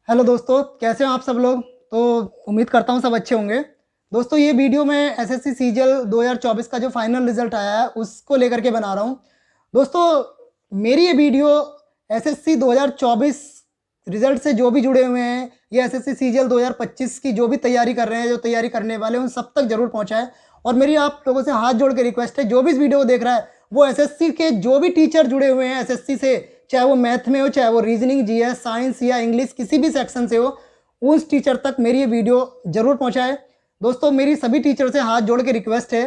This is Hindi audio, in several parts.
हेलो दोस्तों, कैसे हो आप सब लोग। तो उम्मीद करता हूँ सब अच्छे होंगे। दोस्तों ये वीडियो मैं एसएससी सीजीएल 2024 का जो फाइनल रिजल्ट आया है उसको लेकर के बना रहा हूँ। दोस्तों मेरी ये वीडियो एसएससी 2024 रिजल्ट से जो भी जुड़े हुए हैं या एसएससी सीजीएल 2025 की जो भी तैयारी कर रहे हैं, जो तैयारी करने वाले हैं, उन सब तक जरूर पहुँचाए। और मेरी आप लोगों से हाथ जोड़ के रिक्वेस्ट है, जो भी इस वीडियो को देख रहा है वो एसएससी के जो भी टीचर जुड़े हुए हैं एसएससी से, चाहे वो मैथ में हो, चाहे वो रीजनिंग, जीएस, साइंस या इंग्लिश किसी भी सेक्शन से हो, उस टीचर तक मेरी ये वीडियो जरूर पहुंचाए। दोस्तों मेरी सभी टीचर से हाथ जोड़ के रिक्वेस्ट है,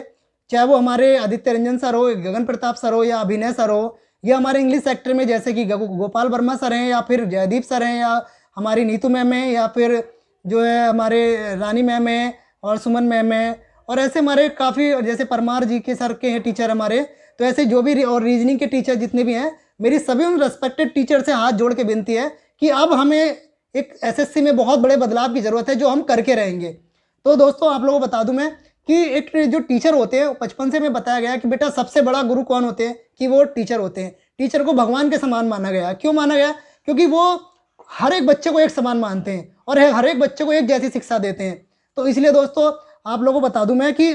चाहे वो हमारे आदित्य रंजन सर हो, गगन प्रताप सर हो, या अभिनय सर हो, या हमारे इंग्लिश सेक्टर में जैसे कि गोपाल वर्मा सर हैं, या फिर जयदीप सर हैं, या हमारी नीतू मैम है, या फिर जो है हमारे रानी मैम है और सुमन मैम है, और ऐसे हमारे काफ़ी जैसे परमार जी के सर के हैं टीचर हमारे। तो ऐसे जो भी और रीजनिंग के टीचर जितने भी हैं, मेरी सभी उन रेस्पेक्टेड टीचर से हाथ जोड़ के विनती है कि अब हमें एक एसएससी में बहुत बड़े बदलाव की ज़रूरत है जो हम करके रहेंगे। तो दोस्तों आप लोगों को बता दूं मैं कि एक जो टीचर होते हैं, बचपन से हमें बताया गया कि बेटा सबसे बड़ा गुरु कौन होते हैं, कि वो टीचर होते हैं। टीचर को भगवान के समान माना गया। क्यों माना गया? क्योंकि वो हर एक बच्चे को एक समान मानते हैं और हर एक बच्चे को एक जैसी शिक्षा देते हैं। तो इसलिए दोस्तों आप लोगों को बता दूं मैं कि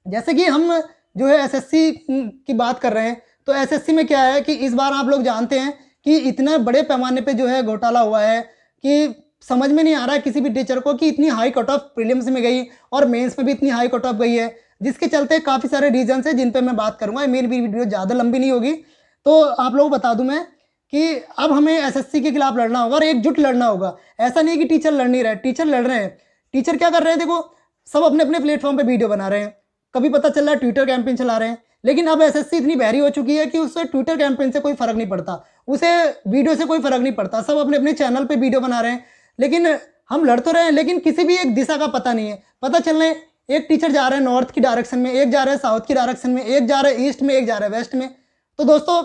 जैसे कि हम जो है एसएससी की बात कर रहे हैं, तो एसएससी में क्या है कि इस बार आप लोग जानते हैं कि इतने बड़े पैमाने पे जो है घोटाला हुआ है कि समझ में नहीं आ रहा है किसी भी टीचर को कि इतनी हाई कट ऑफ प्रीलिम्स में गई और मेंस में भी इतनी हाई कट ऑफ गई है, जिसके चलते काफ़ी सारे रीजन है जिन पे मैं बात करूंगा। मेरी वीडियो ज़्यादा लंबी नहीं होगी। तो आप लोगों को बता दूं मैं कि अब हमें एसएससी के खिलाफ लड़ना होगा और एकजुट लड़ना होगा। ऐसा नहीं कि टीचर लड़ नहीं रहे, टीचर लड़ रहे हैं। टीचर क्या कर रहे हैं, देखो सब अपने अपने प्लेटफॉर्म पे वीडियो बना रहे हैं, कभी पता चल रहा है ट्विटर कैंपेन चला रहे हैं। लेकिन अब एसएससी इतनी बहरी हो चुकी है कि उससे ट्विटर कैंपेन से कोई फर्क नहीं पड़ता, उसे वीडियो से कोई फर्क नहीं पड़ता। सब अपने अपने चैनल पे वीडियो बना रहे हैं, लेकिन हम लड़ तो रहे हैं लेकिन किसी भी एक दिशा का पता नहीं है। पता चल रहा है एक टीचर जा रहा है नॉर्थ की डायरेक्शन में, एक जा रहा है साउथ की डायरेक्शन में, एक जा रहा है ईस्ट में, एक जा रहा है वेस्ट में। तो दोस्तों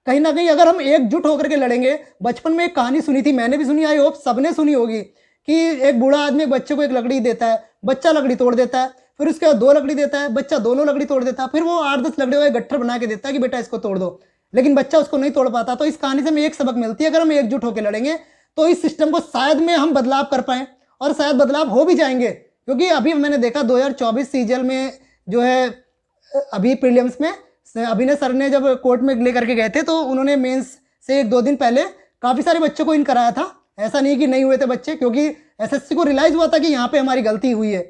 कहीं ना कहीं अगर हम एकजुट होकर के लड़ेंगे, बचपन में एक कहानी सुनी थी, मैंने भी सुनी, आई होप सबने सुनी होगी, कि एक बूढ़ा आदमी एक बच्चे को एक लकड़ी देता है, बच्चा लकड़ी तोड़ देता है, फिर उसके बाद दो लकड़ी देता है, बच्चा दोनों लकड़ी तोड़ देता है, फिर वो 8-10 लकड़ी हुए गट्ठर बना के देता है कि बेटा इसको तोड़ दो, लेकिन बच्चा उसको नहीं तोड़ पाता। तो इस कहानी से हमें एक सबक मिलती है, अगर हम एकजुट होकर लड़ेंगे तो इस सिस्टम को शायद में हम बदलाव कर पाएँ, और शायद बदलाव हो भी जाएंगे। क्योंकि अभी मैंने देखा 2024 सीजल में जो है अभी प्रीलिम्स में अभिनय सर ने जब कोर्ट में लेकर के गए थे, तो उन्होंने मेंस से 1-2 दिन पहले काफ़ी सारे बच्चों को इन कराया था। ऐसा नहीं कि नहीं हुए थे बच्चे, क्योंकि एसएससी को रियलाइज़ हुआ था कि यहाँ पे हमारी गलती हुई है।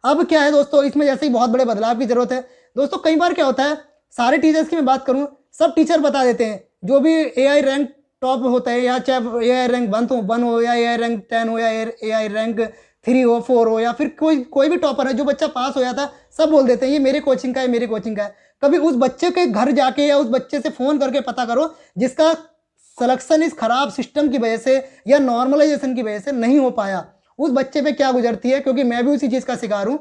अब क्या है दोस्तों, इसमें जैसे ही बहुत बड़े बदलाव की जरूरत है। दोस्तों कई बार क्या होता है, सारे टीचर्स की मैं बात करूँ, सब टीचर बता देते हैं, जो भी एआई रैंक टॉप होता है, या चाहे एआई रैंक 1 हो, या एआई रैंक 10 हो, या एआई रैंक 3 हो, 4 हो, या फिर कोई भी टॉपर है, जो बच्चा पास हो जाता है, सब बोल देते हैं ये मेरे कोचिंग का है, मेरे कोचिंग का है। कभी उस बच्चे के घर जाके या उस बच्चे से फ़ोन करके पता करो जिसका सिलेक्शन इस खराब सिस्टम की वजह से या नॉर्मलाइजेशन की वजह से नहीं हो पाया, उस बच्चे पे क्या गुजरती है। क्योंकि मैं भी उसी चीज़ का शिकार हूँ।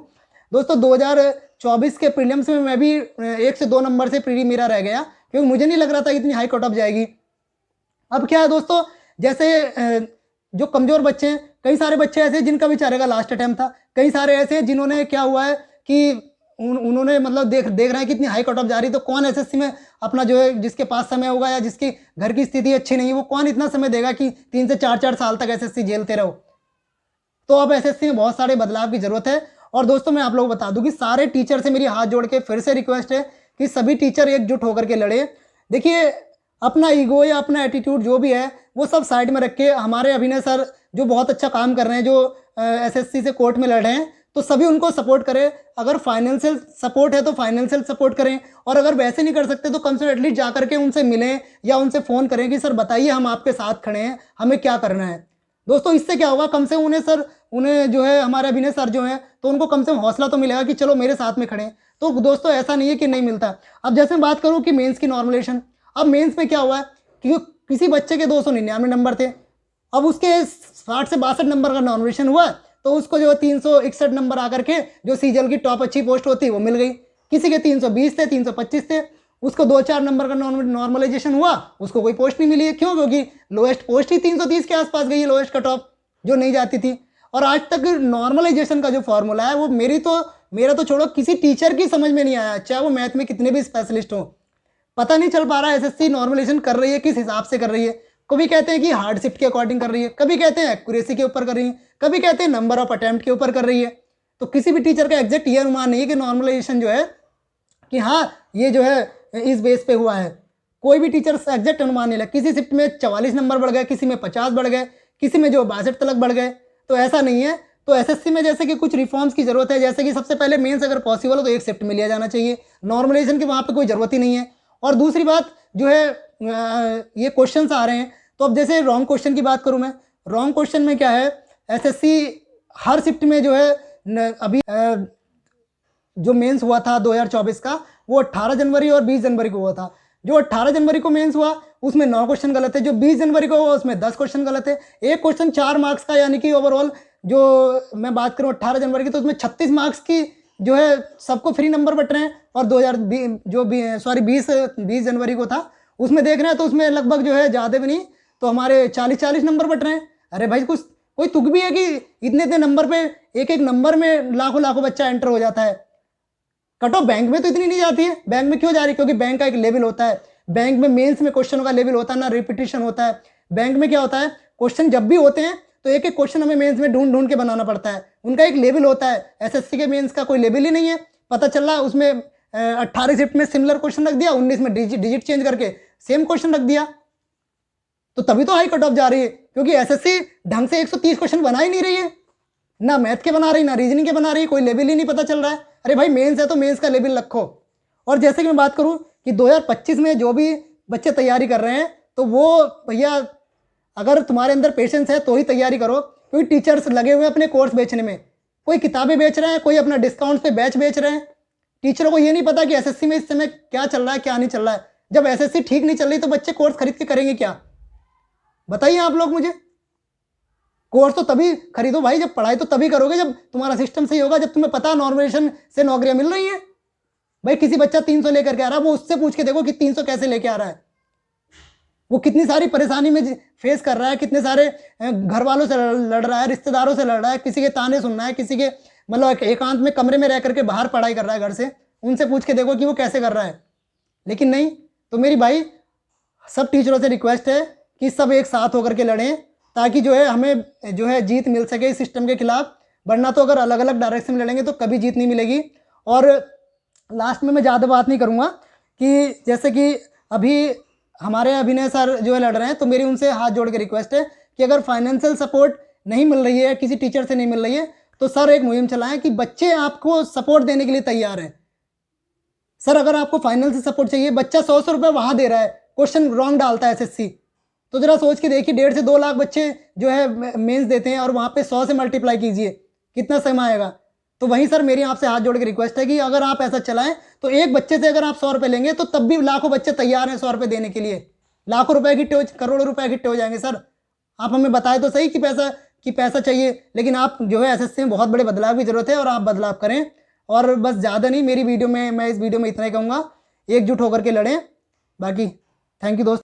दोस्तों 2024 के प्रीलिम्स में मैं भी 1 से 2 नंबर से प्री मेरा रह गया, क्योंकि मुझे नहीं लग रहा था इतनी हाई कट ऑफ जाएगी। अब क्या है दोस्तों, जैसे जो कमज़ोर बच्चे हैं, कई सारे बच्चे ऐसे जिनका बेचारे का लास्ट अटैम्प्ट था, कई सारे ऐसे हैं जिन्होंने क्या हुआ है कि उन्होंने मतलब देख रहे हैं कि इतनी हाई कट ऑफ जा रही, तो कौन एसएससी में अपना जो है जिसके पास समय होगा या जिसकी घर की स्थिति अच्छी नहीं है, वो कौन इतना समय देगा कि 3 से 4 साल तक एसएससी झेलते रहो। तो अब एसएससी में बहुत सारे बदलाव की जरूरत है। और दोस्तों मैं आप लोगों को बता दूं कि सारे टीचर से मेरी हाथ जोड़ के फिर से रिक्वेस्ट है कि सभी टीचर एकजुट होकर के लड़े। देखिए अपना ईगो या अपना एटीट्यूड जो भी है वो सब साइड में रख के, हमारे अभिनय सर जो बहुत अच्छा काम कर रहे हैं, जो एसएससी से कोर्ट में लड़ रहे हैं, तो सभी उनको सपोर्ट करें। अगर फाइनेंशियल सपोर्ट है तो फाइनेंशियल सपोर्ट करें, और अगर वैसे नहीं कर सकते तो कम से कम एटलीस्ट जा करके उनसे मिलें या उनसे फ़ोन करें कि सर बताइए हम आपके साथ खड़े हैं, हमें क्या करना है। दोस्तों इससे क्या होगा, कम से उन्हें जो है हमारे अभिनय सर जो हैं, तो उनको कम से कम हौसला तो मिलेगा कि चलो मेरे साथ में खड़े हैं। तो दोस्तों ऐसा नहीं है कि नहीं मिलता। अब जैसे मैं बात करूँ कि मेंस की नॉर्मलेशन, अब मेंस में क्या हुआ है कि किसी बच्चे के 299 नंबर थे, अब उसके 60 से 62 नंबर का नॉर्मलेशन हुआ, तो उसको जो 361 नंबर आकर के जो सीजल की टॉप अच्छी पोस्ट होती है वो मिल गई। किसी के 320 थे, 325 थे, उसको 2-4 नंबर का नॉर्मलाइजेशन हुआ, उसको कोई पोस्ट नहीं मिली है। क्यों? क्योंकि लोएस्ट पोस्ट ही 330 के आसपास गई है, लोएस्ट कट ऑफ जो नहीं जाती थी। और आज तक नॉर्मलाइजेशन का जो फॉर्मूला है वो मेरा तो छोड़ो, किसी टीचर की समझ में नहीं आया, चाहे वो मैथ में कितने भी स्पेशलिस्ट हो। पता नहीं चल पा रहा है एसएससी नॉर्मलाइजेशन कर रही है किस हिसाब से कर रही है। कभी कहते हैं कि हार्ड शिफ्ट के अकॉर्डिंग कर रही है, कभी कहते हैं एक्यूरेसी के ऊपर कर रही है, कभी कहते हैं नंबर ऑफ अटेम्प्ट के ऊपर कर रही है। तो किसी भी टीचर का एग्जैक्ट ये अनुमान नहीं है कि नॉर्मलाइजेशन जो है कि हाँ ये जो है इस बेस पे हुआ है। कोई भी टीचर एग्जैक्ट अनुमान नहीं लगा, किसी शिफ्ट में 44 नंबर बढ़ गए, किसी में 50 बढ़ गए, किसी में जो 62 तक बढ़ गए, तो ऐसा नहीं है। तो एसएससी में जैसे कि कुछ रिफॉर्म्स की जरूरत है, जैसे कि सबसे पहले मेंस अगर पॉसिबल हो तो एक शिफ्ट में लिया जाना चाहिए, नॉर्मलाइजेशन की वहाँ पे कोई ज़रूरत ही नहीं है। और दूसरी बात जो है ये क्वेश्चंस आ रहे हैं, तो अब जैसे रॉन्ग क्वेश्चन की बात करूँ मैं, रॉन्ग क्वेश्चन में क्या है, एसएससी हर शिफ्ट में जो है अभी जो मेंस हुआ था 2024 का वो 18 जनवरी और 20 जनवरी को हुआ था। जो 18 जनवरी को मेंस हुआ उसमें 9 क्वेश्चन गलत है, जो 20 जनवरी को हुआ उसमें 10 क्वेश्चन गलत है। एक क्वेश्चन 4 मार्क्स का, यानी कि ओवरऑल जो मैं बात करूं 18 जनवरी की तो उसमें 36 मार्क्स की जो है सबको फ्री नंबर बट रहे हैं। और 20 जनवरी को था उसमें देख रहे हैं तो उसमें लगभग जो है ज़्यादा भी नहीं तो हमारे 40 नंबर बट रहे हैं। अरे भाई कुछ कोई तुक भी है कि इतने इतने नंबर पे एक एक नंबर में लाखों लाखों बच्चा एंटर हो जाता है। कट ऑफ बैंक में तो इतनी नहीं जाती है, बैंक में क्यों जा रही है? क्योंकि बैंक का एक लेवल होता है, बैंक में मेंस में क्वेश्चनों का लेवल होता है ना, रिपीटिशन होता है। बैंक में क्या होता है, क्वेश्चन जब भी होते हैं तो एक एक क्वेश्चन हमें मेंस में ढूंढ ढूंढ के बनाना पड़ता है, उनका एक लेवल होता है। एसएससी के मेंस का कोई लेवल ही नहीं है। पता चल रहा है उसमें 18 शिफ्ट में सिमिलर क्वेश्चन रख दिया, 19 में डिजिट चेंज करके सेम क्वेश्चन रख दिया, तो तभी तो हाई कट ऑफ जा रही है। क्योंकि एसएससी ढंग से 130 क्वेश्चन बना ही नहीं रही है, ना मैथ के बना रही, ना रीजनिंग के बना रही, कोई लेवल ही नहीं पता चल रहा है। अरे भाई मेंस है तो मेंस का लेवल रखो। और जैसे कि मैं बात करूं कि 2025 में जो भी बच्चे तैयारी कर रहे हैं तो वो भैया अगर तुम्हारे अंदर पेशेंस है तो ही तैयारी करो, क्योंकि टीचर्स लगे हुए हैं अपने कोर्स बेचने में। कोई किताबें बेच रहे हैं, कोई अपना डिस्काउंट पे बैच बेच रहे हैं। टीचरों को ये नहीं पता कि एसएससी में इस समय क्या चल रहा है क्या नहीं चल रहा है। जब एसएससी ठीक नहीं चल रही तो बच्चे कोर्स खरीद के करेंगे क्या? बताइए आप लोग मुझे। कोर्स तो तभी खरीदो भाई, जब पढ़ाई तो तभी करोगे जब तुम्हारा सिस्टम सही होगा, जब तुम्हें पता नॉर्मलाइजेशन से नौकरियां मिल रही हैं। भाई किसी बच्चा 300 लेकर के आ रहा है, वो उससे पूछ के देखो कि 300 कैसे लेके आ रहा है, वो कितनी सारी परेशानी में फेस कर रहा है, कितने सारे घर वालों से लड़ रहा है, रिश्तेदारों से लड़ रहा है, किसी के ताने सुनना है, किसी के मतलब एकांत में कमरे में रह करके बाहर पढ़ाई कर रहा है घर से, उनसे पूछ के देखो कि वो कैसे कर रहा है। लेकिन नहीं, तो मेरी भाई सब टीचरों से रिक्वेस्ट है कि सब एक साथ होकर के लड़ें, ताकि जो है हमें जो है जीत मिल सके इस सिस्टम के खिलाफ। वरना तो अगर अलग अलग डायरेक्शन में लड़ेंगे तो कभी जीत नहीं मिलेगी। और लास्ट में मैं ज़्यादा बात नहीं करूँगा कि जैसे कि अभी हमारे अभिनय सर जो है लड़ रहे हैं, तो मेरी उनसे हाथ जोड़ के रिक्वेस्ट है कि अगर फाइनेंशियल सपोर्ट नहीं मिल रही है, किसी टीचर से नहीं मिल रही है, तो सर एक मुहिम चलाएं कि बच्चे आपको सपोर्ट देने के लिए तैयार हैं। सर अगर आपको फाइनेंशियल सपोर्ट चाहिए, बच्चा 100 रुपये वहाँ दे रहा है, क्वेश्चन रॉन्ग डालता है एसएससी, तो जरा सोच के देखिए 1.5 से 2 लाख बच्चे जो है मेंस देते हैं और वहाँ पे 100 से मल्टीप्लाई कीजिए कितना समय आएगा। तो वहीं सर मेरी आपसे हाथ जोड़ के रिक्वेस्ट है कि अगर आप ऐसा चलाएं तो एक बच्चे से अगर आप 100 रुपये लेंगे तो तब भी लाखों बच्चे तैयार हैं 100 रुपये देने के लिए। लाखों रुपए इकट्ठे हो, करोड़ों रुपए इकट्ठे हो जाएंगे। सर आप हमें बताएं तो सही कि पैसा चाहिए, लेकिन आप जो है एसएससी में बहुत बड़े बदलाव की जरूरत है और आप बदलाव करें। और बस ज़्यादा नहीं, मेरी वीडियो में मैं इस वीडियो में इतना ही कहूँगा, एकजुट होकर के लड़ें। बाकी थैंक यू दोस्त।